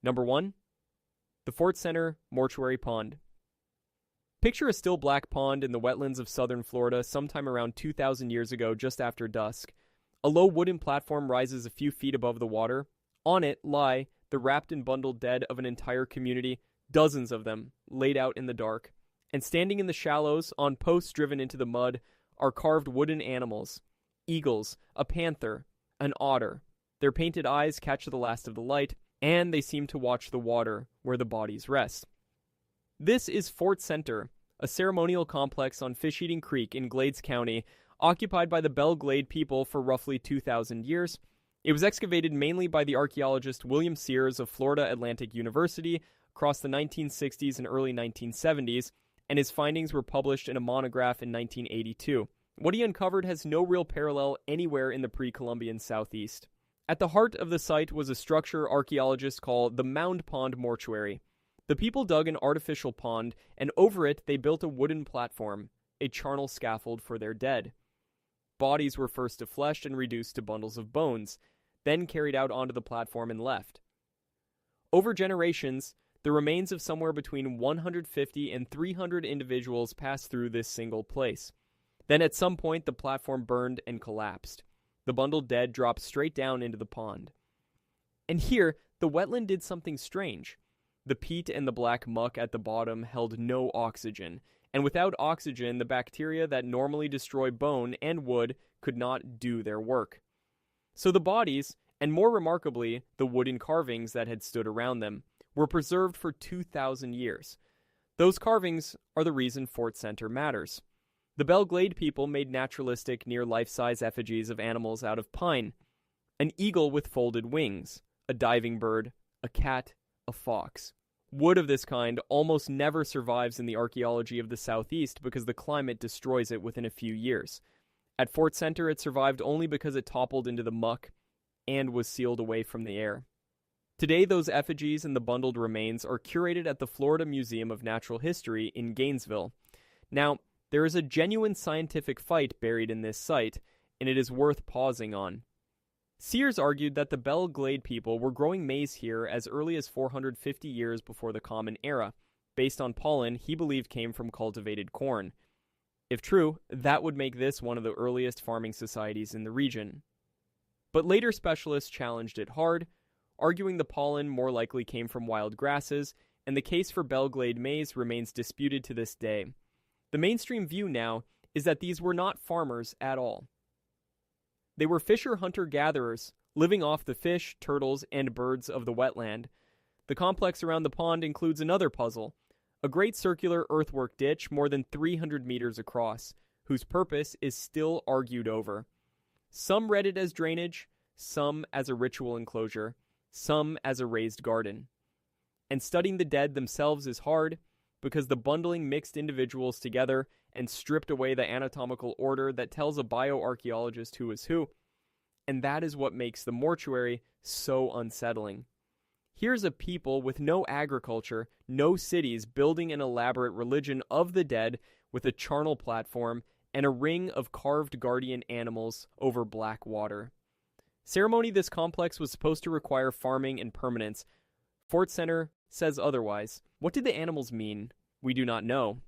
Number 1. The Fort Center Mortuary Pond. Picture a still black pond in the wetlands of southern Florida sometime around 2,000 years ago just after dusk. A low wooden platform rises a few feet above the water. On it lie the wrapped and bundled dead of an entire community, dozens of them, laid out in the dark. And standing in the shallows, on posts driven into the mud, are carved wooden animals. Eagles, a panther, an otter. Their painted eyes catch the last of the light, and they seem to watch the water where the bodies rest. This is Fort Center, a ceremonial complex on Fish-Eating Creek in Glades County, occupied by the Belle Glade people for roughly 2,000 years. It was excavated mainly by the archaeologist William Sears of Florida Atlantic University across the 1960s and early 1970s, and his findings were published in a monograph in 1982. What he uncovered has no real parallel anywhere in the pre-Columbian Southeast. At the heart of the site was a structure archaeologists call the Mound Pond Mortuary. The people dug an artificial pond, and over it they built a wooden platform, a charnel scaffold for their dead. Bodies were first defleshed and reduced to bundles of bones, then carried out onto the platform and left. Over generations, the remains of somewhere between 150 and 300 individuals passed through this single place. Then at some point the platform burned and collapsed. The bundled dead dropped straight down into the pond. And here, the wetland did something strange. The peat and the black muck at the bottom held no oxygen, and without oxygen, the bacteria that normally destroy bone and wood could not do their work. So the bodies, and more remarkably, the wooden carvings that had stood around them, were preserved for 2,000 years. Those carvings are the reason Fort Center matters. The Belle Glade people made naturalistic, near-life-size effigies of animals out of pine. An eagle with folded wings, a diving bird, a cat, a fox. Wood of this kind almost never survives in the archaeology of the Southeast because the climate destroys it within a few years. At Fort Center, it survived only because it toppled into the muck and was sealed away from the air. Today, those effigies and the bundled remains are curated at the Florida Museum of Natural History in Gainesville. Now, there is a genuine scientific fight buried in this site, and it is worth pausing on. Sears argued that the Belle Glade people were growing maize here as early as 450 years before the Common Era, based on pollen he believed came from cultivated corn. If true, that would make this one of the earliest farming societies in the region. But later specialists challenged it hard, arguing the pollen more likely came from wild grasses, and the case for Belle Glade maize remains disputed to this day. The mainstream view now is that these were not farmers at all. They were fisher-hunter-gatherers, living off the fish, turtles, and birds of the wetland. The complex around the pond includes another puzzle, a great circular earthwork ditch more than 300 meters across, whose purpose is still argued over. Some read it as drainage, some as a ritual enclosure, some as a raised garden. And studying the dead themselves is hard, because the bundling mixed individuals together and stripped away the anatomical order that tells a bioarchaeologist who is who, and that is what makes the mortuary so unsettling. Here's a people with no agriculture, no cities, building an elaborate religion of the dead with a charnel platform and a ring of carved guardian animals over black water. Ceremony this complex was supposed to require farming and permanence. Fort Center says otherwise. What did the animals mean? We do not know.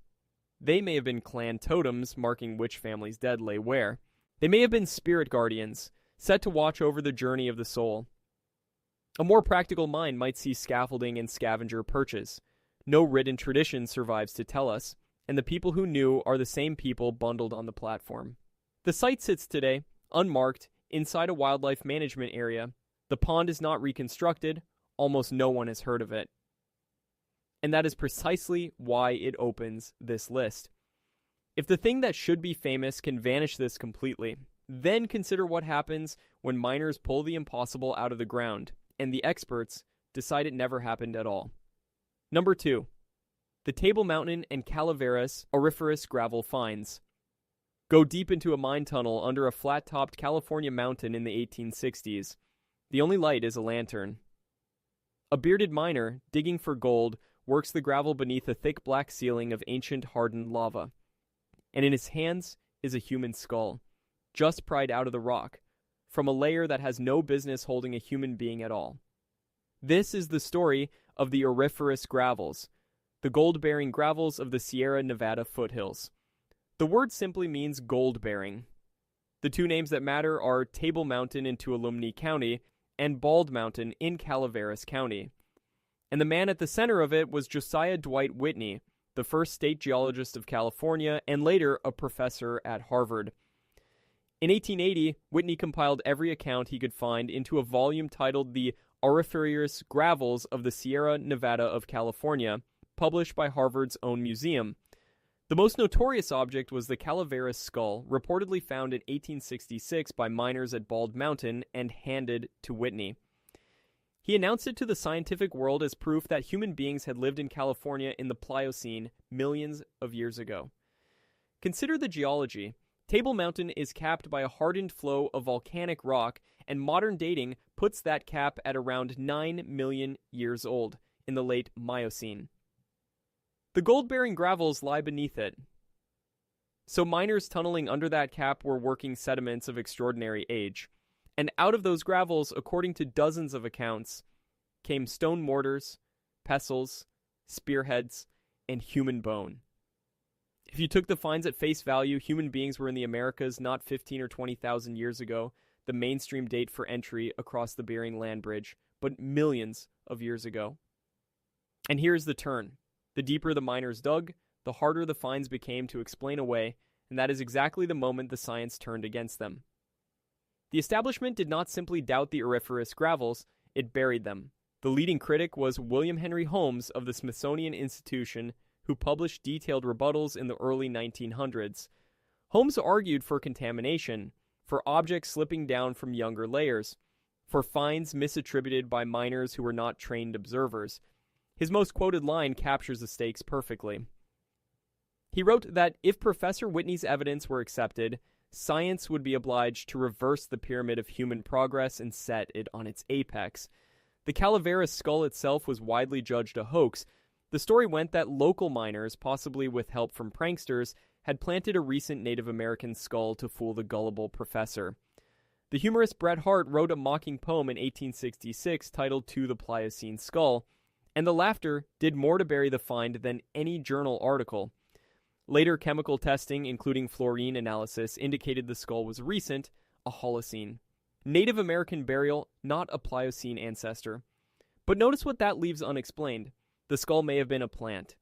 They may have been clan totems marking which family's dead lay where. They may have been spirit guardians, set to watch over the journey of the soul. A more practical mind might see scaffolding and scavenger perches. No written tradition survives to tell us, and the people who knew are the same people bundled on the platform. The site sits today, unmarked, inside a wildlife management area. The pond is not reconstructed. Almost no one has heard of it. And that is precisely why it opens this list. If the thing that should be famous can vanish this completely, then consider what happens when miners pull the impossible out of the ground, and the experts decide it never happened at all. Number 2. The Table Mountain and Calaveras Auriferous gravel finds. Go deep into a mine tunnel under a flat-topped California mountain in the 1860s. The only light is a lantern. A bearded miner, digging for gold, works the gravel beneath a thick black ceiling of ancient hardened lava. And in his hands is a human skull, just pried out of the rock, from a layer that has no business holding a human being at all. This is the story of the Auriferous gravels, the gold-bearing gravels of the Sierra Nevada foothills. The word simply means gold-bearing. The two names that matter are Table Mountain in Tuolumne County and Bald Mountain in Calaveras County. And the man at the center of it was Josiah Dwight Whitney, the first state geologist of California and later a professor at Harvard. In 1880, Whitney compiled every account he could find into a volume titled The Auriferous Gravels of the Sierra Nevada of California, published by Harvard's own museum. The most notorious object was the Calaveras skull, reportedly found in 1866 by miners at Bald Mountain and handed to Whitney. He announced it to the scientific world as proof that human beings had lived in California in the Pliocene millions of years ago. Consider the geology. Table Mountain is capped by a hardened flow of volcanic rock, and modern dating puts that cap at around 9 million years old, in the late Miocene. The gold-bearing gravels lie beneath it. So miners tunneling under that cap were working sediments of extraordinary age. And out of those gravels, according to dozens of accounts, came stone mortars, pestles, spearheads, and human bone. If you took the finds at face value, human beings were in the Americas not 15 or 20,000 years ago, the mainstream date for entry across the Bering Land Bridge, but millions of years ago. And here's the turn. The deeper the miners dug, the harder the finds became to explain away, and that is exactly the moment the science turned against them. The establishment did not simply doubt the auriferous gravels, it buried them. The leading critic was William Henry Holmes of the Smithsonian Institution, who published detailed rebuttals in the early 1900s. Holmes argued for contamination, for objects slipping down from younger layers, for finds misattributed by miners who were not trained observers. His most quoted line captures the stakes perfectly. He wrote that if Professor Whitney's evidence were accepted, science would be obliged to reverse the pyramid of human progress and set it on its apex. The Calaveras skull itself was widely judged a hoax. The story went that local miners, possibly with help from pranksters, had planted a recent Native American skull to fool the gullible professor. The humorist Bret Harte wrote a mocking poem in 1866 titled To the Pliocene Skull, and the laughter did more to bury the find than any journal article. Later chemical testing, including fluorine analysis, indicated the skull was recent, a Holocene. Native American burial, not a Pliocene ancestor. But notice what that leaves unexplained. The skull may have been a plant.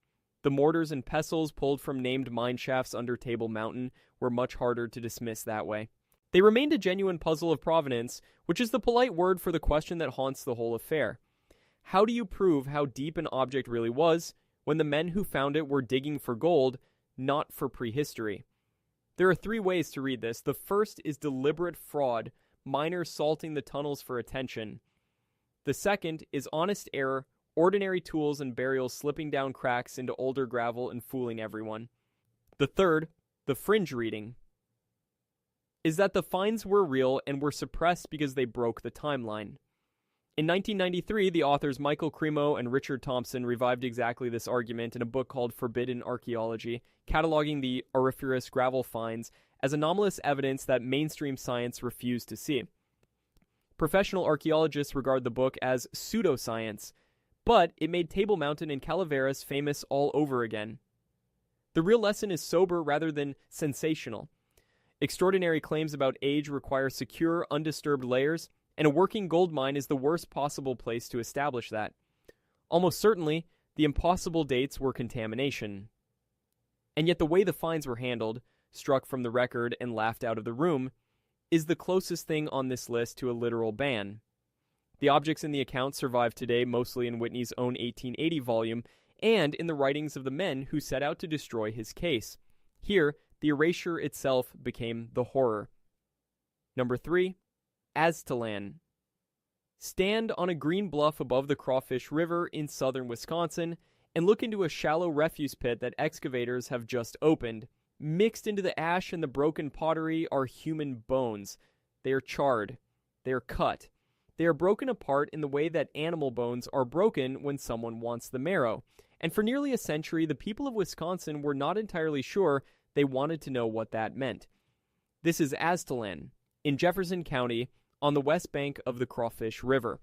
The mortars and pestles pulled from named mine shafts under Table Mountain were much harder to dismiss that way. They remained a genuine puzzle of provenance, which is the polite word for the question that haunts the whole affair. How do you prove how deep an object really was when the men who found it were digging for gold, not for prehistory? There are 3 ways to read this. The first is deliberate fraud, miners salting the tunnels for attention. The second is honest error, ordinary tools and burials slipping down cracks into older gravel and fooling everyone. The third, the fringe reading, is that the finds were real and were suppressed because they broke the timeline. In 1993, the authors Michael Cremo and Richard Thompson revived exactly this argument in a book called Forbidden Archaeology, cataloging the auriferous gravel finds as anomalous evidence that mainstream science refused to see. Professional archaeologists regard the book as pseudoscience, but it made Table Mountain and Calaveras famous all over again. The real lesson is sober rather than sensational. Extraordinary claims about age require secure, undisturbed layers, and a working gold mine is the worst possible place to establish that. Almost certainly, the impossible dates were contamination. And yet the way the finds were handled, struck from the record and laughed out of the room, is the closest thing on this list to a literal ban. The objects in the account survive today mostly in Whitney's own 1880 volume and in the writings of the men who set out to destroy his case. Here, the erasure itself became the horror. Number 3. Aztalan. Stand on a green bluff above the Crawfish River in southern Wisconsin and look into a shallow refuse pit that excavators have just opened. Mixed into the ash and the broken pottery are human bones. They are charred. They are cut. They are broken apart in the way that animal bones are broken when someone wants the marrow. And for nearly a century, the people of Wisconsin were not entirely sure. They wanted to know what that meant. This is Aztalan, in Jefferson County, on the west bank of the Crawfish River.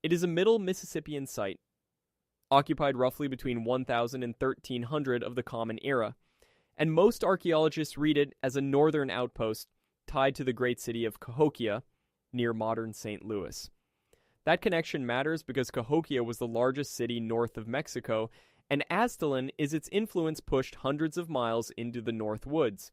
It is a middle Mississippian site, occupied roughly between 1000 and 1300 of the Common Era, and most archaeologists read it as a northern outpost tied to the great city of Cahokia, near modern St. Louis. That connection matters because Cahokia was the largest city north of Mexico, and Aztalan is its influence pushed hundreds of miles into the North Woods.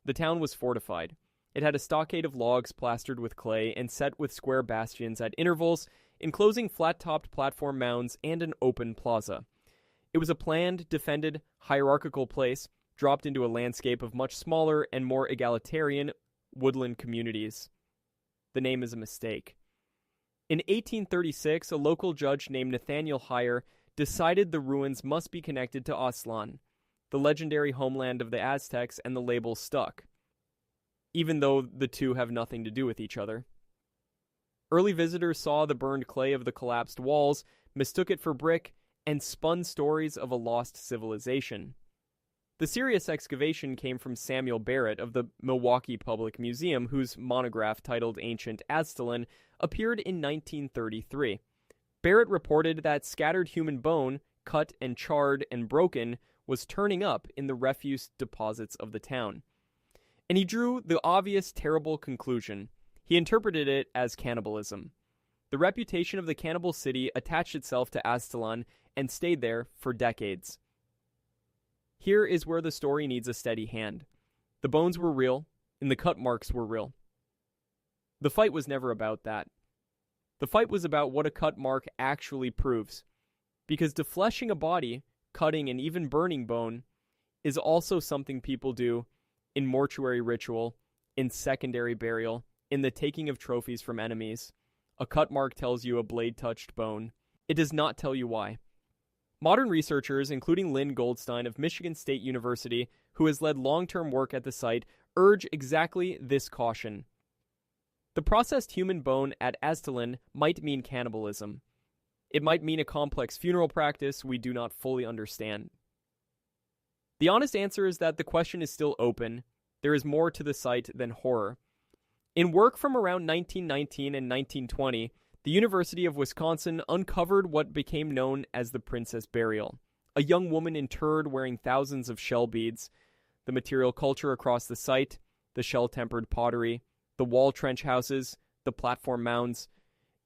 The town was fortified. It had a stockade of logs plastered with clay and set with square bastions at intervals, enclosing flat-topped platform mounds and an open plaza. It was a planned, defended, hierarchical place, dropped into a landscape of much smaller and more egalitarian woodland communities. The name is a mistake. In 1836, a local judge named Nathaniel Heyer decided the ruins must be connected to Aztalan, the legendary homeland of the Aztecs, and the label stuck, even though the two have nothing to do with each other. Early visitors saw the burned clay of the collapsed walls, mistook it for brick, and spun stories of a lost civilization. The serious excavation came from Samuel Barrett of the Milwaukee Public Museum, whose monograph titled Ancient Aztalan appeared in 1933. Barrett reported that scattered human bone, cut and charred and broken, was turning up in the refuse deposits of the town. And he drew the obvious terrible conclusion. He interpreted it as cannibalism. The reputation of the cannibal city attached itself to Aztalan and stayed there for decades. Here is where the story needs a steady hand. The bones were real, and the cut marks were real. The fight was never about that. The fight was about what a cut mark actually proves. Because defleshing a body, cutting and even burning bone, is also something people do in mortuary ritual, in secondary burial, in the taking of trophies from enemies. A cut mark tells you a blade touched bone. It does not tell you why. Modern researchers, including Lynn Goldstein of Michigan State University, who has led long-term work at the site, urge exactly this caution. The processed human bone at Aztalan might mean cannibalism. It might mean a complex funeral practice we do not fully understand. The honest answer is that the question is still open. There is more to the site than horror. In work from around 1919 and 1920, the University of Wisconsin uncovered what became known as the Princess Burial, a young woman interred wearing thousands of shell beads. The material culture across the site, the shell-tempered pottery, the wall trench houses, the platform mounds,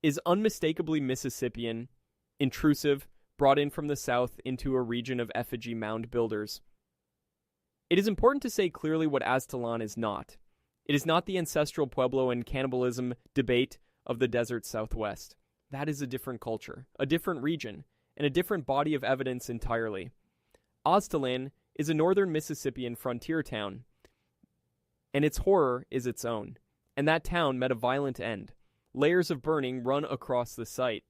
is unmistakably Mississippian, intrusive, brought in from the south into a region of effigy mound builders. It is important to say clearly what Aztalan is not. It is not the ancestral Pueblo and cannibalism debate of the desert Southwest. That is a different culture, a different region, and a different body of evidence entirely. Aztalan is a northern Mississippian frontier town, and its horror is its own. And that town met a violent end. Layers of burning run across the site.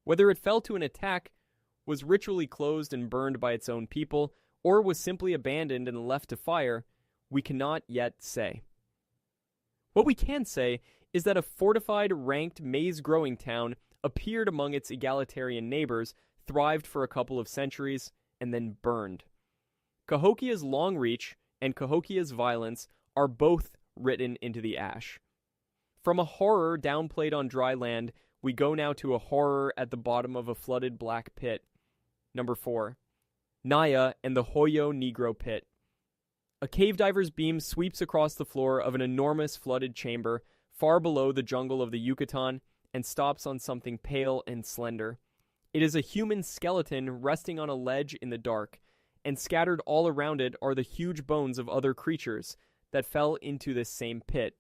Whether it fell to an attack, was ritually closed and burned by its own people, or was simply abandoned and left to fire, we cannot yet say. What we can say is that a fortified, ranked, maize-growing town appeared among its egalitarian neighbors, thrived for a couple of centuries, and then burned. Cahokia's long reach and Cahokia's violence are both written into the ash. From a horror downplayed on dry land, we go now to a horror at the bottom of a flooded black pit. Number 4. Naia and the Hoyo Negro pit. A cave diver's beam sweeps across the floor of an enormous flooded chamber far below the jungle of the Yucatan and stops on something pale and slender. It is a human skeleton resting on a ledge in the dark, and scattered all around it are the huge bones of other creatures that fell into this same pit.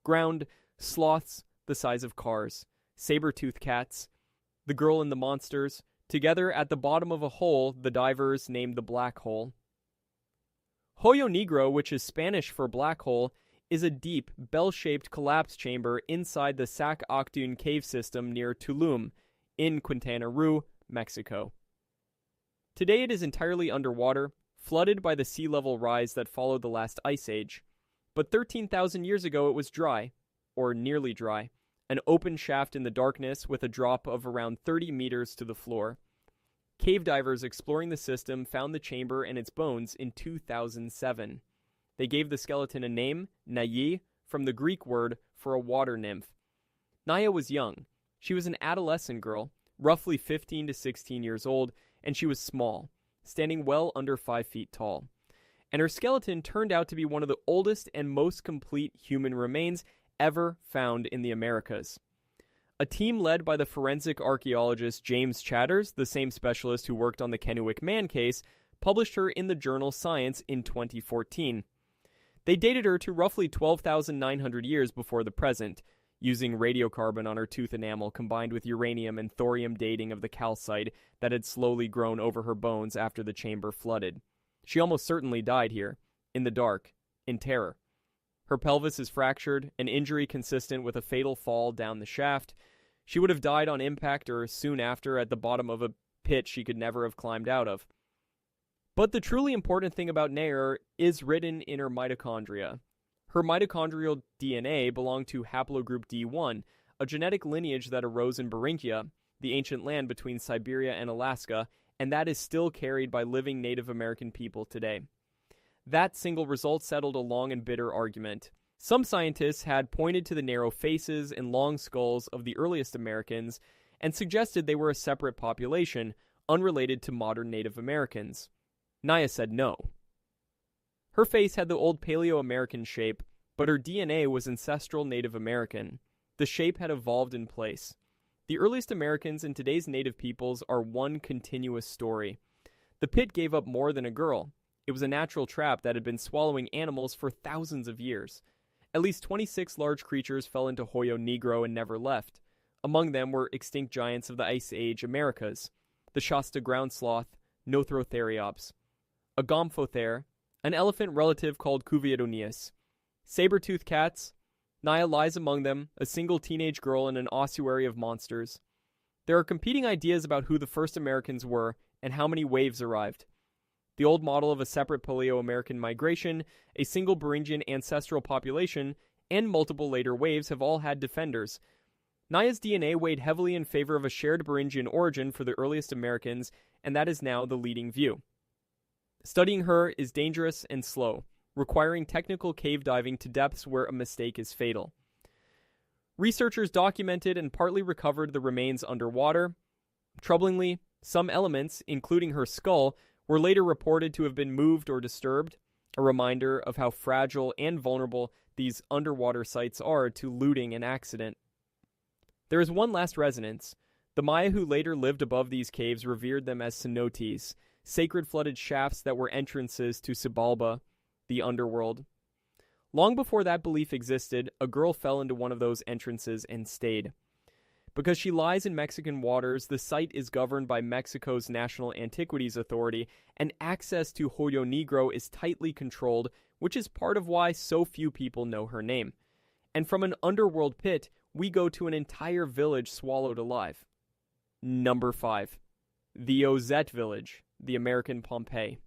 Ground sloths the size of cars, saber-toothed cats, the girl and the monsters, together at the bottom of a hole the divers named the Black Hole. Hoyo Negro, which is Spanish for black hole, is a deep, bell-shaped collapse chamber inside the Sac Octoon cave system near Tulum, in Quintana Roo, Mexico. Today it is entirely underwater, flooded by the sea level rise that followed the last ice age. But 13,000 years ago it was dry, or nearly dry, an open shaft in the darkness with a drop of around 30 meters to the floor. Cave divers exploring the system found the chamber and its bones in 2007. They gave the skeleton a name, Naia, from the Greek word for a water nymph. Naia was young. She was an adolescent girl, roughly 15 to 16 years old, and she was small, standing well under 5 feet tall. And her skeleton turned out to be one of the oldest and most complete human remains ever found in the Americas. A team led by the forensic archaeologist James Chatters, the same specialist who worked on the Kennewick Man case, published her in the journal Science in 2014. They dated her to roughly 12,900 years before the present, using radiocarbon on her tooth enamel combined with uranium and thorium dating of the calcite that had slowly grown over her bones after the chamber flooded. She almost certainly died here, in the dark, in terror. Her pelvis is fractured, an injury consistent with a fatal fall down the shaft. She would have died on impact or soon after at the bottom of a pit she could never have climbed out of. But the truly important thing about Naia is written in her mitochondria. Her mitochondrial DNA belonged to haplogroup D1, a genetic lineage that arose in Beringia, the ancient land between Siberia and Alaska, and that is still carried by living Native American people today. That single result settled a long and bitter argument. Some scientists had pointed to the narrow faces and long skulls of the earliest Americans and suggested they were a separate population, unrelated to modern Native Americans. Naia said no. Her face had the old Paleo-American shape, but her DNA was ancestral Native American. The shape had evolved in place. The earliest Americans and today's Native peoples are one continuous story. The pit gave up more than a girl. It was a natural trap that had been swallowing animals for thousands of years. At least 26 large creatures fell into Hoyo Negro and never left. Among them were extinct giants of the Ice Age Americas, the Shasta ground sloth, Nothrotheriops, a gomphothere, an elephant relative called Cuvier-Donius, saber-toothed cats. Naia lies among them, a single teenage girl in an ossuary of monsters. There are competing ideas about who the first Americans were and how many waves arrived. The old model of a separate Paleo-American migration, a single Beringian ancestral population, and multiple later waves have all had defenders. Naia's DNA weighed heavily in favor of a shared Beringian origin for the earliest Americans, and that is now the leading view. Studying her is dangerous and slow, requiring technical cave diving to depths where a mistake is fatal. Researchers documented and partly recovered the remains underwater. Troublingly, some elements, including her skull, were later reported to have been moved or disturbed, a reminder of how fragile and vulnerable these underwater sites are to looting and accident. There is one last resonance. The Maya who later lived above these caves revered them as cenotes, sacred flooded shafts that were entrances to Xibalba, the underworld. Long before that belief existed, a girl fell into one of those entrances and stayed. Because she lies in Mexican waters, the site is governed by Mexico's National Antiquities Authority, and access to Hoyo Negro is tightly controlled, which is part of why so few people know her name. And from an underworld pit, we go to an entire village swallowed alive. Number 5. The Ozette village, the American Pompeii.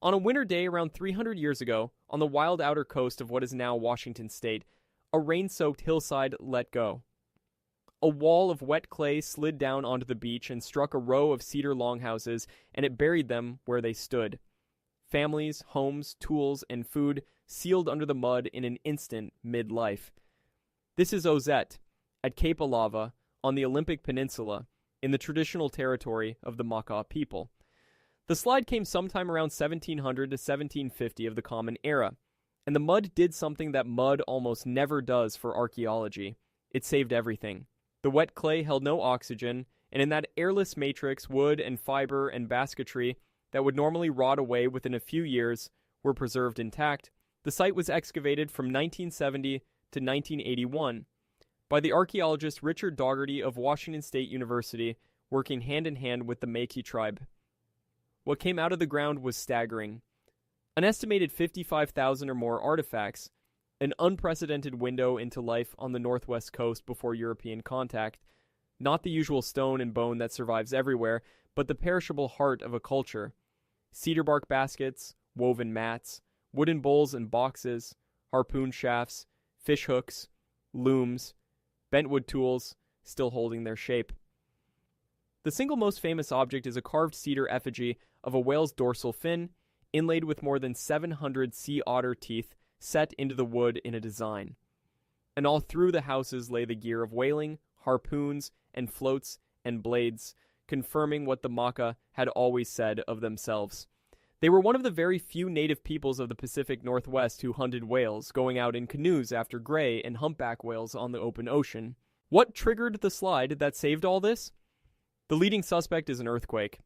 On a winter day around 300 years ago, on the wild outer coast of what is now Washington State, a rain-soaked hillside let go. A wall of wet clay slid down onto the beach and struck a row of cedar longhouses, and it buried them where they stood. Families, homes, tools, and food sealed under the mud in an instant mid-life. This is Ozette, at Cape Alava, on the Olympic Peninsula, in the traditional territory of the Makah people. The slide came sometime around 1700 to 1750 of the Common Era, and the mud did something that mud almost never does for archaeology. It saved everything. The wet clay held no oxygen, and in that airless matrix, wood and fiber and basketry that would normally rot away within a few years were preserved intact. The site was excavated from 1970 to 1981 by the archaeologist Richard Daugherty of Washington State University, working hand-in-hand with the Métis tribe. What came out of the ground was staggering. An estimated 55,000 or more artifacts, an unprecedented window into life on the northwest coast before European contact, not the usual stone and bone that survives everywhere, but the perishable heart of a culture. Cedar bark baskets, woven mats, wooden bowls and boxes, harpoon shafts, fish hooks, looms, bentwood tools, still holding their shape. The single most famous object is a carved cedar effigy of a whale's dorsal fin, inlaid with more than 700 sea otter teeth set into the wood in a design. And all through the houses lay the gear of whaling, harpoons, and floats and blades, confirming what the Maka had always said of themselves. They were one of the very few native peoples of the Pacific Northwest who hunted whales, going out in canoes after gray and humpback whales on the open ocean. What triggered the slide that saved all this? The leading suspect is an earthquake.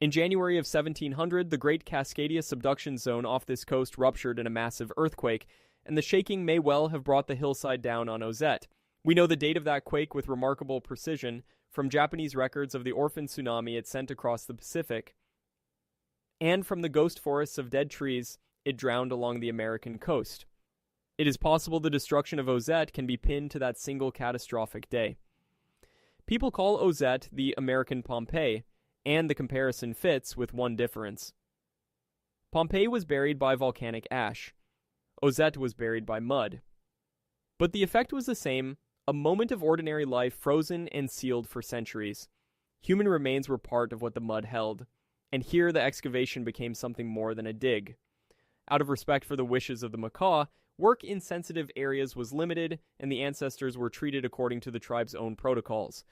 In January of 1700, the Great Cascadia Subduction Zone off this coast ruptured in a massive earthquake, and the shaking may well have brought the hillside down on Ozette. We know the date of that quake with remarkable precision from Japanese records of the orphan tsunami it sent across the Pacific, and from the ghost forests of dead trees it drowned along the American coast. It is possible the destruction of Ozette can be pinned to that single catastrophic day. People call Ozette the American Pompeii, and the comparison fits with one difference. Pompeii was buried by volcanic ash. Ozette was buried by mud. But the effect was the same, a moment of ordinary life frozen and sealed for centuries. Human remains were part of what the mud held, and here the excavation became something more than a dig. Out of respect for the wishes of the macaw, work in sensitive areas was limited, and the ancestors were treated according to the tribe's own protocols.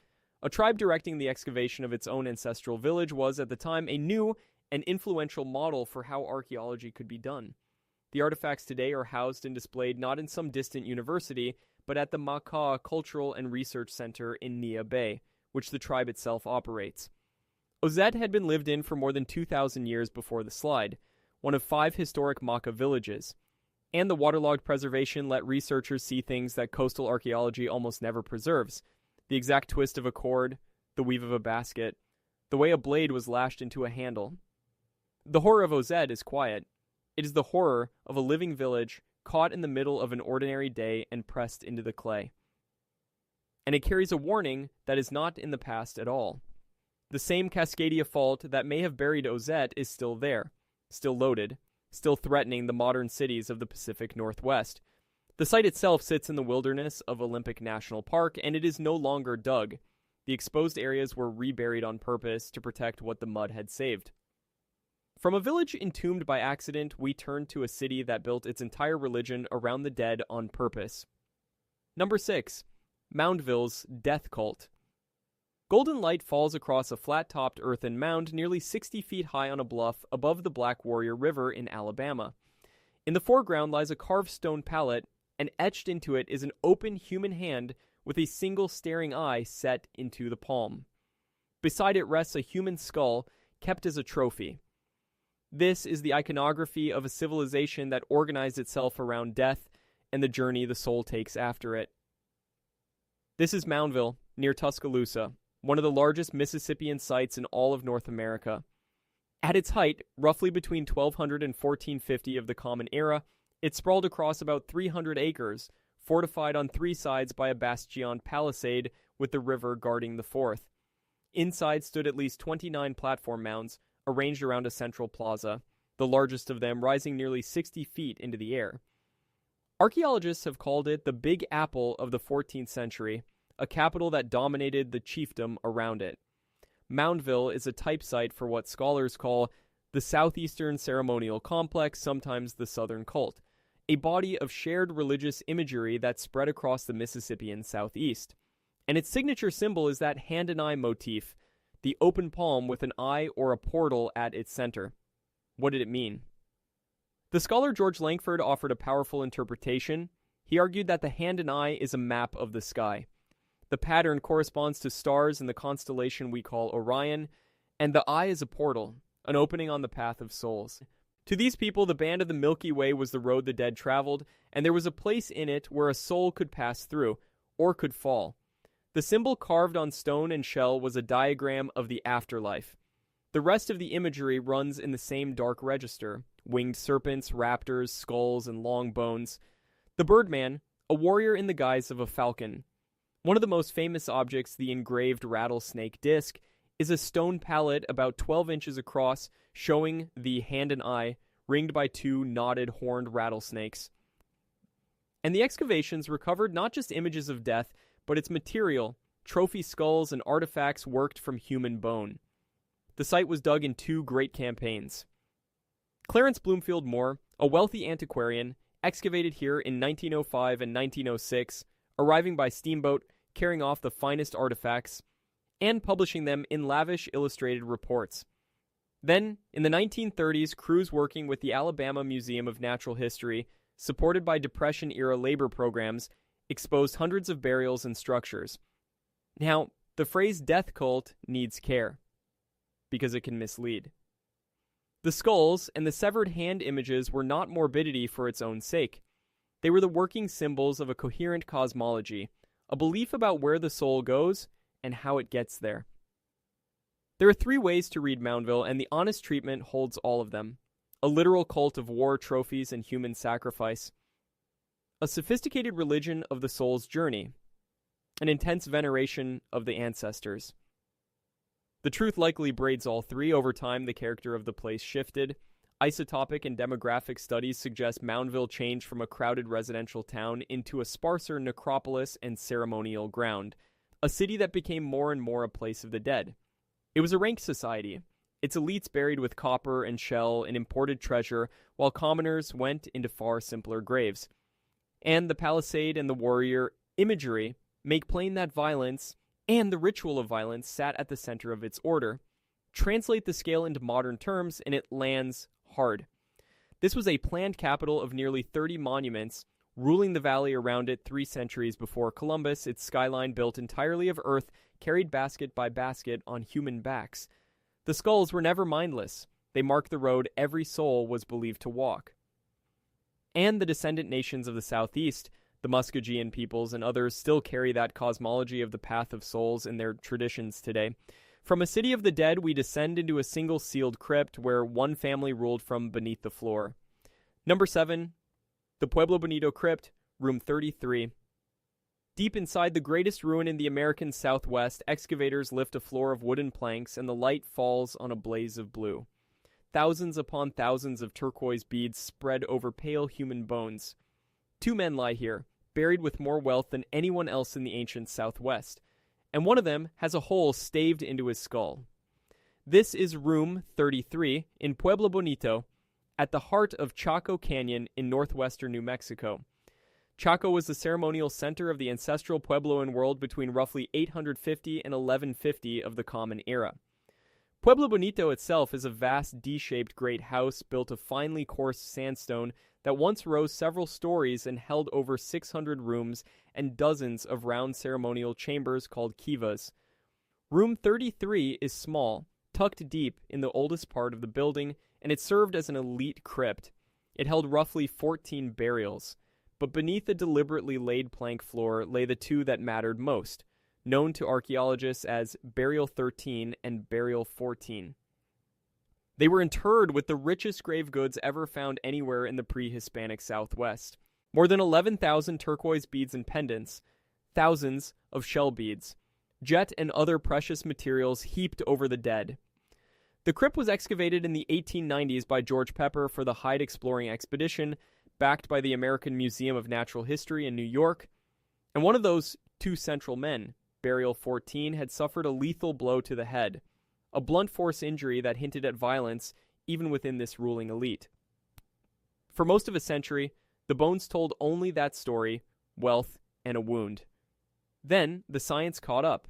A tribe directing the excavation of its own ancestral village was, at the time, a new and influential model for how archaeology could be done. The artifacts today are housed and displayed not in some distant university, but at the Macaw Cultural and Research Center in Naia Bay, which the tribe itself operates. Ozette had been lived in for more than 2,000 years before the slide, one of 5 historic Maca villages, and the waterlogged preservation let researchers see things that coastal archaeology almost never preserves: the exact twist of a cord, the weave of a basket, the way a blade was lashed into a handle. The horror of Ozette is quiet. It is the horror of a living village caught in the middle of an ordinary day and pressed into the clay. And it carries a warning that is not in the past at all. The same Cascadia fault that may have buried Ozette is still there, still loaded, still threatening the modern cities of the Pacific Northwest. The site itself sits in the wilderness of Olympic National Park, and it is no longer dug. The exposed areas were reburied on purpose to protect what the mud had saved. From a village entombed by accident, we turn to a city that built its entire religion around the dead on purpose. Number 6. Moundville's Death Cult. Golden light falls across a flat-topped earthen mound nearly 60 feet high on a bluff above the Black Warrior River in Alabama. In the foreground lies a carved stone pallet, and etched into it is an open human hand with a single staring eye set into the palm. Beside it rests a human skull, kept as a trophy. This is the iconography of a civilization that organized itself around death and the journey the soul takes after it. This is Moundville, near Tuscaloosa, one of the largest Mississippian sites in all of North America. At its height, roughly between 1200 and 1450 of the Common Era, it sprawled across about 300 acres, fortified on 3 sides by a bastion palisade with the river guarding the 4th. Inside stood at least 29 platform mounds, arranged around a central plaza, the largest of them rising nearly 60 feet into the air. Archaeologists have called it the Big Apple of the 14th century, a capital that dominated the chiefdom around it. Moundville is a type site for what scholars call the Southeastern Ceremonial Complex, sometimes the Southern Cult, a body of shared religious imagery that spread across the Mississippian Southeast. And its signature symbol is that hand and eye motif, the open palm with an eye or a portal at its center. What did it mean? The scholar George Langford offered a powerful interpretation. He argued that the hand and eye is a map of the sky. The pattern corresponds to stars in the constellation we call Orion, and the eye is a portal, an opening on the path of souls. To these people, the band of the Milky Way was the road the dead traveled, and there was a place in it where a soul could pass through, or could fall. The symbol carved on stone and shell was a diagram of the afterlife. The rest of the imagery runs in the same dark register: winged serpents, raptors, skulls, and long bones. The Birdman, a warrior in the guise of a falcon. One of the most famous objects, the engraved rattlesnake disc, is a stone pallet about 12 inches across, showing the hand and eye, ringed by 2 knotted horned rattlesnakes. And the excavations recovered not just images of death, but its material, trophy skulls and artifacts worked from human bone. The site was dug in 2 great campaigns. Clarence Bloomfield Moore, a wealthy antiquarian, excavated here in 1905 and 1906, arriving by steamboat, carrying off the finest artifacts, and publishing them in lavish illustrated reports. Then, in the 1930s, crews working with the Alabama Museum of Natural History, supported by Depression-era labor programs, exposed hundreds of burials and structures. Now, the phrase death cult needs care, because it can mislead. The skulls and the severed hand images were not morbidity for its own sake. They were the working symbols of a coherent cosmology, a belief about where the soul goes and how it gets there. There are 3 ways to read Moundville, and the honest treatment holds all of them. A literal cult of war trophies and human sacrifice. A sophisticated religion of the soul's journey. An intense veneration of the ancestors. The truth likely braids all 3. Over time, the character of the place shifted. Isotopic and demographic studies suggest Moundville changed from a crowded residential town into a sparser necropolis and ceremonial ground, a city that became more and more a place of the dead. It was a ranked society, its elites buried with copper and shell and imported treasure, while commoners went into far simpler graves. And the palisade and the warrior imagery make plain that violence, and the ritual of violence, sat at the center of its order. Translate the scale into modern terms, and it lands hard. This was a planned capital of nearly 30 monuments, ruling the valley around it 3 centuries before Columbus, its skyline built entirely of earth, carried basket by basket on human backs. The skulls were never mindless. They marked the road every soul was believed to walk. And the descendant nations of the southeast, the Muskogean peoples and others, still carry that cosmology of the path of souls in their traditions today. From a city of the dead, we descend into a single sealed crypt where one family ruled from beneath the floor. Number 7, the Pueblo Bonito Crypt, room 33. Deep inside the greatest ruin in the American Southwest, excavators lift a floor of wooden planks and the light falls on a blaze of blue. Thousands upon thousands of turquoise beads spread over pale human bones. 2 men lie here, buried with more wealth than anyone else in the ancient Southwest, and one of them has a hole staved into his skull. This is room 33 in Pueblo Bonito, at the heart of Chaco Canyon in northwestern New Mexico. Chaco was the ceremonial center of the ancestral Puebloan world between roughly 850 and 1150 of the Common Era. Pueblo Bonito itself is a vast D-shaped great house built of finely coursed sandstone that once rose several stories and held over 600 rooms and dozens of round ceremonial chambers called kivas. Room 33 is small, tucked deep in the oldest part of the building, and it served as an elite crypt. It held roughly 14 burials. But beneath the deliberately laid plank floor lay the 2 that mattered most, known to archaeologists as Burial 13 and Burial 14. They were interred with the richest grave goods ever found anywhere in the pre-Hispanic Southwest. More than 11,000 turquoise beads and pendants, thousands of shell beads, jet and other precious materials heaped over the dead. The crypt was excavated in the 1890s by George Pepper for the Hyde Exploring Expedition, backed by the American Museum of Natural History in New York, and one of those 2 central men, Burial 14, had suffered a lethal blow to the head, a blunt force injury that hinted at violence even within this ruling elite. For most of a century, the bones told only that story, wealth, and a wound. Then, the science caught up.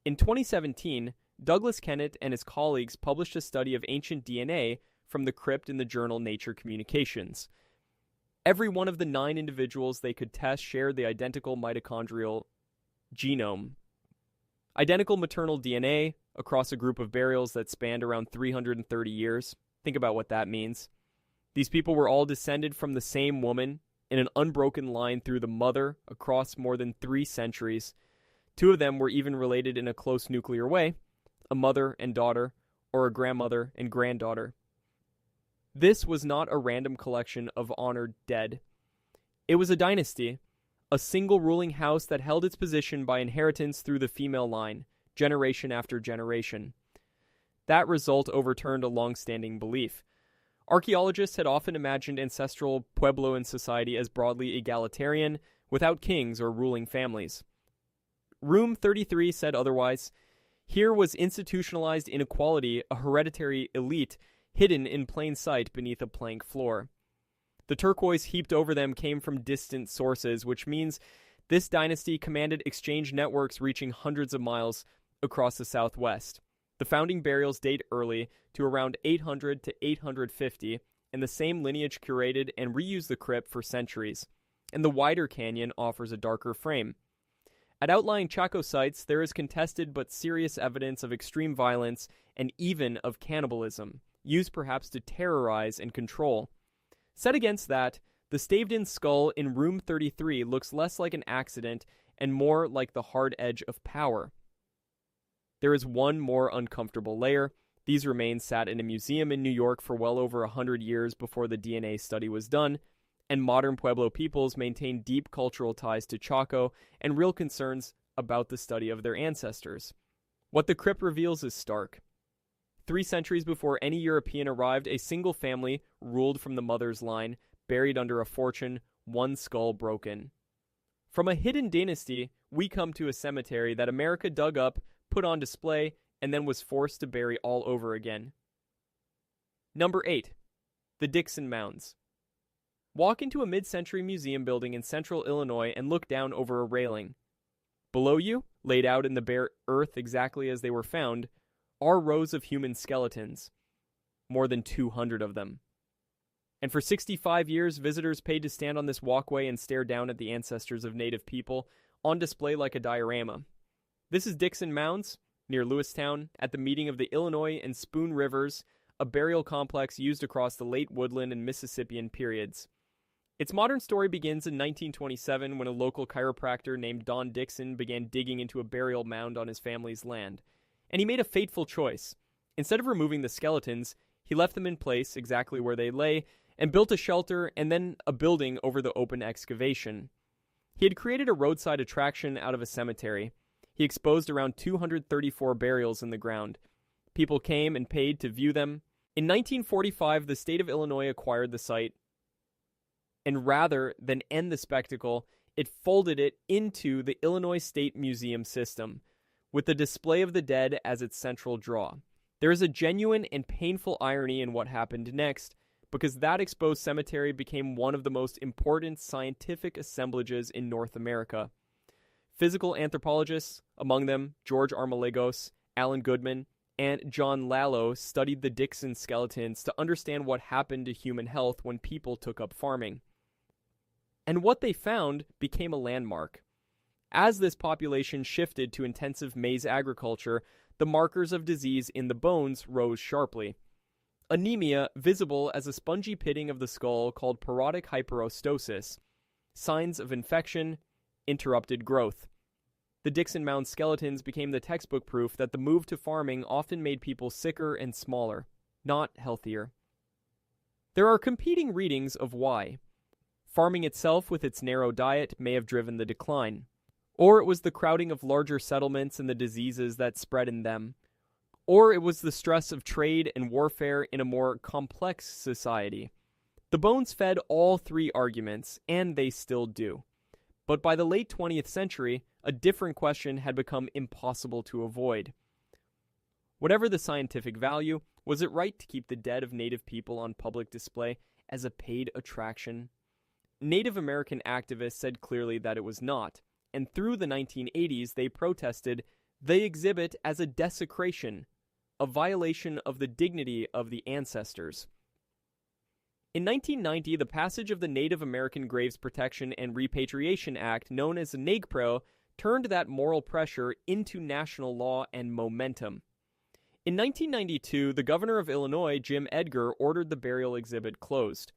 In 2017, Douglas Kennett and his colleagues published a study of ancient DNA from the crypt in the journal Nature Communications. Every one of the 9 individuals they could test shared the identical mitochondrial genome. Identical maternal DNA across a group of burials that spanned around 330 years. Think about what that means. These people were all descended from the same woman in an unbroken line through the mother across more than 3 centuries. 2 of them were even related in a close nuclear way, a mother and daughter, or a grandmother and granddaughter. This was not a random collection of honored dead. It was a dynasty, a single ruling house that held its position by inheritance through the female line, generation after generation. That result overturned a long-standing belief. Archaeologists had often imagined ancestral Puebloan society as broadly egalitarian, without kings or ruling families. Room 33 said otherwise. Here was institutionalized inequality, a hereditary elite, hidden in plain sight beneath a plank floor. The turquoise heaped over them came from distant sources, which means This dynasty commanded exchange networks reaching hundreds of miles across the southwest. The founding burials date early to around 800 to 850, and the same lineage curated and reused the crypt for centuries, and the wider canyon offers a darker frame. At outlying Chaco sites, there is contested but serious evidence of extreme violence and even of cannibalism, used perhaps to terrorize and control. Set against that, the staved-in skull in room 33 looks less like an accident and more like the hard edge of power. There is one more uncomfortable layer. These remains sat in a museum in New York for well over 100 years before the DNA study was done, and modern Pueblo peoples maintain deep cultural ties to Chaco and real concerns about the study of their ancestors. What the crypt reveals is stark. 3 centuries before any European arrived, a single family ruled from the mother's line, buried under a fortune, one skull broken. From a hidden dynasty, we come to a cemetery that America dug up, put on display, and then was forced to bury all over again. Number 8. The Dickson Mounds. Walk into a mid-century museum building in central Illinois and look down over a railing. Below you, laid out in the bare earth exactly as they were found, are rows of human skeletons. More than 200 of them. And for 65 years, visitors paid to stand on this walkway and stare down at the ancestors of native people, on display like a diorama. This is Dickson Mounds, near Lewistown, at the meeting of the Illinois and Spoon Rivers, a burial complex used across the late Woodland and Mississippian periods. Its modern story begins in 1927 when a local chiropractor named Don Dickson began digging into a burial mound on his family's land. And he made a fateful choice. Instead of removing the skeletons, he left them in place exactly where they lay, and built a shelter and then a building over the open excavation. He had created a roadside attraction out of a cemetery. He exposed around 234 burials in the ground. People came and paid to view them. In 1945, the state of Illinois acquired the site, and rather than end the spectacle, it folded it into the Illinois State Museum system, with the display of the dead as its central draw. There is a genuine and painful irony in what happened next, because that exposed cemetery became one of the most important scientific assemblages in North America. Physical anthropologists, among them George Armalagos, Alan Goodman, and John Lallo, studied the Dickson skeletons to understand what happened to human health when people took up farming. And what they found became a landmark. As this population shifted to intensive maize agriculture, the markers of disease in the bones rose sharply. Anemia, visible as a spongy pitting of the skull called parodic hyperostosis. Signs of infection, interrupted growth. The Dickson Mound skeletons became the textbook proof that the move to farming often made people sicker and smaller, not healthier. There are competing readings of why. Farming itself with its narrow diet may have driven the decline. Or it was the crowding of larger settlements and the diseases that spread in them. Or it was the stress of trade and warfare in a more complex society. The bones fed all 3 arguments, and they still do. But by the late 20th century, a different question had become impossible to avoid. Whatever the scientific value, was it right to keep the dead of native people on public display as a paid attraction? Native American activists said clearly that it was not, and through the 1980s they protested the exhibit as a desecration, a violation of the dignity of the ancestors. In 1990, the passage of the Native American Graves Protection and Repatriation Act, known as the NAGPRO, turned that moral pressure into national law and momentum. In 1992, the governor of Illinois, Jim Edgar, ordered the burial exhibit closed.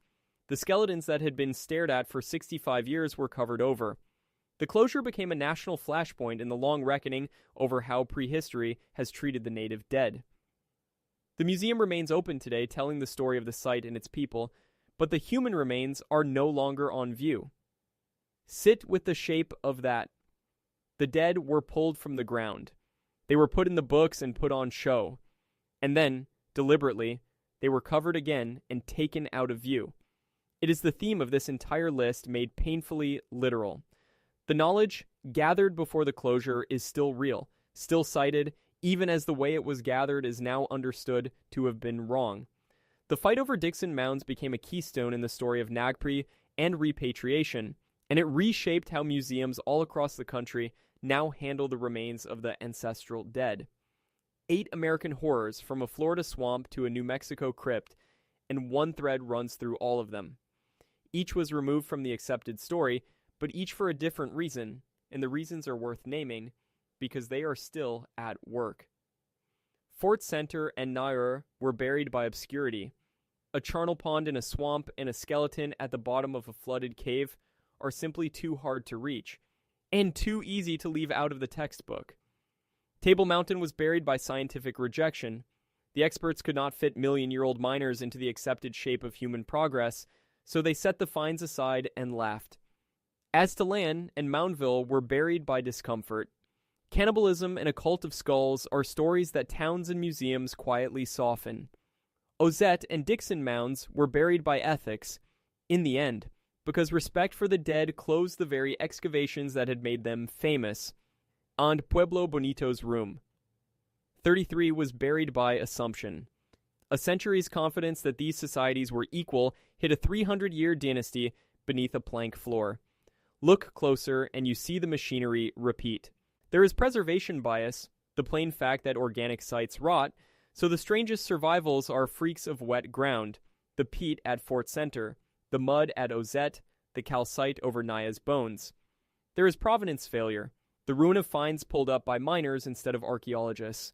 The skeletons that had been stared at for 65 years were covered over. The closure became a national flashpoint in the long reckoning over how prehistory has treated the native dead. The museum remains open today, telling the story of the site and its people, but the human remains are no longer on view. Sit with the shape of that. The dead were pulled from the ground. They were put in the books and put on show. And then, deliberately, they were covered again and taken out of view. It is the theme of this entire list made painfully literal. The knowledge gathered before the closure is still real, still cited, even as the way it was gathered is now understood to have been wrong. The fight over Dickson Mounds became a keystone in the story of NAGPRI and repatriation, and it reshaped how museums all across the country now handle the remains of the ancestral dead. 8 American horrors, from a Florida swamp to a New Mexico crypt, and one thread runs through all of them. Each was removed from the accepted story, but each for a different reason, and the reasons are worth naming because they are still at work. Fort Center and Naia were buried by obscurity. A charnel pond in a swamp and a skeleton at the bottom of a flooded cave are simply too hard to reach, and too easy to leave out of the textbook. Table Mountain was buried by scientific rejection. The experts could not fit million-year-old miners into the accepted shape of human progress, so they set the finds aside and laughed. Aztalan and Moundville were buried by discomfort. Cannibalism and a cult of skulls are stories that towns and museums quietly soften. Ozette and Dickson Mounds were buried by ethics, in the end, because respect for the dead closed the very excavations that had made them famous. And Pueblo Bonito's room. 33 was buried by assumption. A century's confidence that these societies were equal hit a 300-year dynasty beneath a plank floor. Look closer and you see the machinery repeat. There is preservation bias, the plain fact that organic sites rot, so the strangest survivals are freaks of wet ground, the peat at Fort Center, the mud at Ozette, the calcite over Naia's bones. There is provenance failure, the ruin of finds pulled up by miners instead of archaeologists.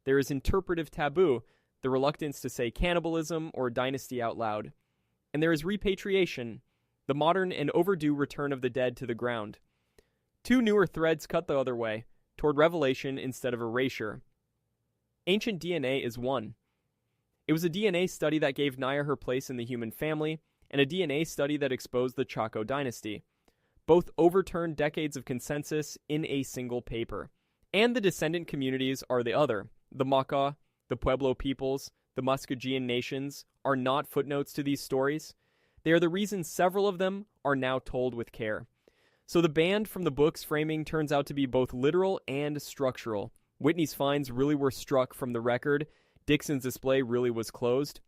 There is interpretive taboo, the reluctance to say cannibalism or dynasty out loud. And there is repatriation, the modern and overdue return of the dead to the ground. 2 newer threads cut the other way, toward revelation instead of erasure. Ancient DNA is one. It was a DNA study that gave Naia her place in the human family, and a DNA study that exposed the Chaco dynasty. Both overturned decades of consensus in a single paper. And the descendant communities are the other. The Maca, the Pueblo peoples, the Muskegean nations are not footnotes to these stories. They are the reason several of them are now told with care. So the band from the book's framing turns out to be both literal and structural. Whitney's finds really were struck from the record. Dickson's display really was closed.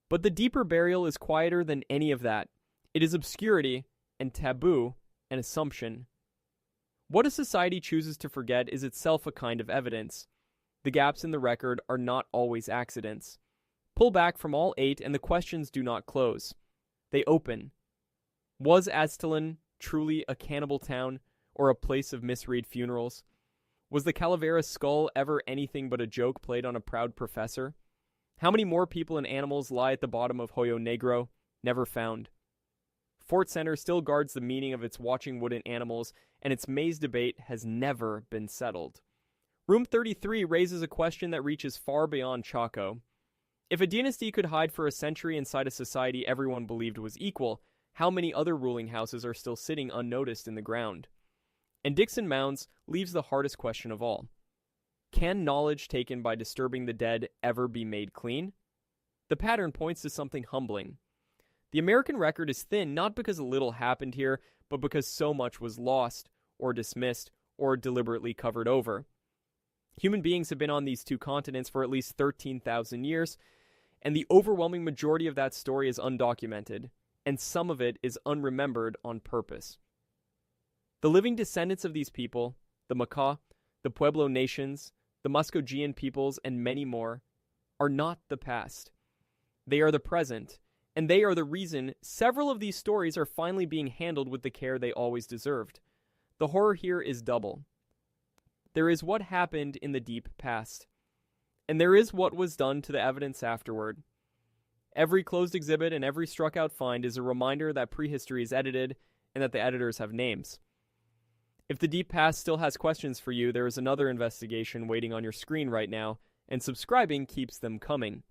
But the deeper burial is quieter than any of that. It is obscurity and taboo and assumption. What a society chooses to forget is itself a kind of evidence. The gaps in the record are not always accidents. Pull back from all 8 and the questions do not close. They open. Was Aztalan truly a cannibal town or a place of misread funerals? Was the Calaveras skull ever anything but a joke played on a proud professor? How many more people and animals lie at the bottom of Hoyo Negro, never found? Fort Center still guards the meaning of its watching wooden animals, and its maze debate has never been settled. Room 33 raises a question that reaches far beyond Chaco. If a dynasty could hide for a century inside a society everyone believed was equal, how many other ruling houses are still sitting unnoticed in the ground? And Dickson Mounds leaves the hardest question of all. Can knowledge taken by disturbing the dead ever be made clean? The pattern points to something humbling. The American record is thin not because a little happened here, but because so much was lost, or dismissed, or deliberately covered over. Human beings have been on these 2 continents for at least 13,000 years, and the overwhelming majority of that story is undocumented, and some of it is unremembered on purpose. The living descendants of these people, the Maca, the Pueblo nations, the Muskegean peoples, and many more, are not the past. They are the present, and they are the reason several of these stories are finally being handled with the care they always deserved. The horror here is double. There is what happened in the deep past, and there is what was done to the evidence afterward. Every closed exhibit and every struck-out find is a reminder that prehistory is edited and that the editors have names. If the deep past still has questions for you, there is another investigation waiting on your screen right now, and subscribing keeps them coming.